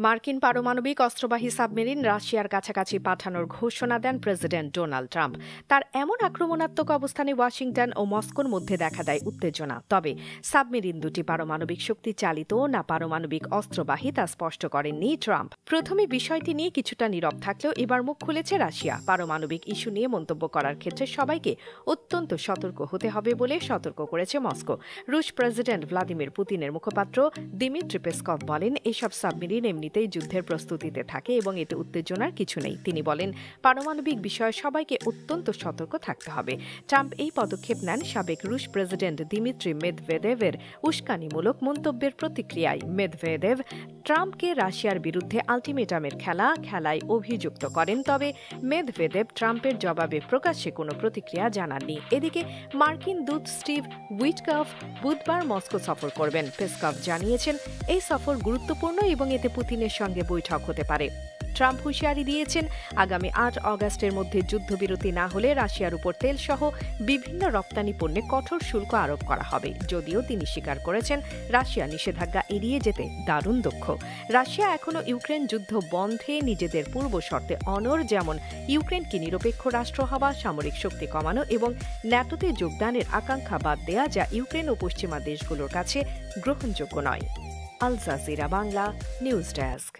মার্কিন পারমাণবিক অস্ত্রবাহী সাবমেরিন রাশিয়ার কাছাকাছি পাঠানোর ঘোষণা দেন প্রেসিডেন্ট ডোনাল্ড ট্রাম্প। তার এমন আক্রমণাত্মক অবস্থানে ওয়াশিংটন ও মস্কোর মধ্যে দেখা দেয় উত্তেজনা। তবে সাবমেরিন দুটি পারমাণবিক শক্তি চালিত না পারমাণবিক অস্ত্রবাহী তা স্পষ্ট করেননি ট্রাম্প। প্রথমে বিষয়টি নিয়ে কিছুটা নীরব থাকলেও এবার মুখ খুলেছে রাশিয়া। পারমাণবিক ইস্যু নিয়ে মন্তব্য করার ক্ষেত্রে সবাইকে অত্যন্ত সতর্ক হতে হবে বলে সতর্ক করেছে মস্কো। রুশ প্রেসিডেন্ট ভ্লাদিমির পুতিনের মুখপাত্র দিমিত্রি পেসকভ বলেন, এসব সাবমেরিন এমনিতেই যুদ্ধের প্রস্তুতিতে থাকে এবং এতে উত্তেজনার কিছু নেই। তিনি বলেন, পারমাণবিক বিষয়ে সবাইকে অত্যন্ত সতর্ক থাকতে হবে। ট্রাম্প এই পদক্ষেপ নেন সাবেক রুশ প্রেসিডেন্ট দিমিত্রি মেদভেদেভের উস্কানিমূলক মন্তব্যের প্রতিক্রিয়ায়। মেদভেদেভ ট্রাম্পকে রাশিয়ার বিরুদ্ধে আলটিমেটামের খেলায় অভিযুক্ত করেন। তবে মেদভেদেভ ট্রাম্পের জবাবে প্রকাশ্যে কোনো প্রতিক্রিয়া জানাননি। এদিকে মার্কিন দূত স্টিভ উইটকফ বুধবার মস্কো সফর করবেন। পেসকভ জানিয়েছেন, এই সফর গুরুত্বপূর্ণ এবং এতে পুতিনের সঙ্গে বৈঠক হতে পারে। ট্রাম্প হুঁশিয়ারি দিয়েছেন, আগামী ৮ অগাস্টের মধ্যে যুদ্ধবিরতি না হলে রাশিয়ার উপর তেলসহ বিভিন্ন রপ্তানি পণ্যে কঠোর শুল্ক আরোপ করা হবে। যদিও তিনি স্বীকার করেছেন, রাশিয়া নিষেধাজ্ঞা এড়িয়ে যেতে দারুণ দক্ষ। রাশিয়া এখনও ইউক্রেন যুদ্ধ বন্ধে নিজেদের পূর্ব শর্তে অনড়, যেমন ইউক্রেনকে নিরপেক্ষ রাষ্ট্র হওয়া, সামরিক শক্তি কমানো এবং ন্যাটোতে যোগদানের আকাঙ্ক্ষা বাদ দেয়া, যা ইউক্রেন ও পশ্চিমা দেশগুলোর কাছে গ্রহণযোগ্য নয়। Al Jazeera Bangla news desk.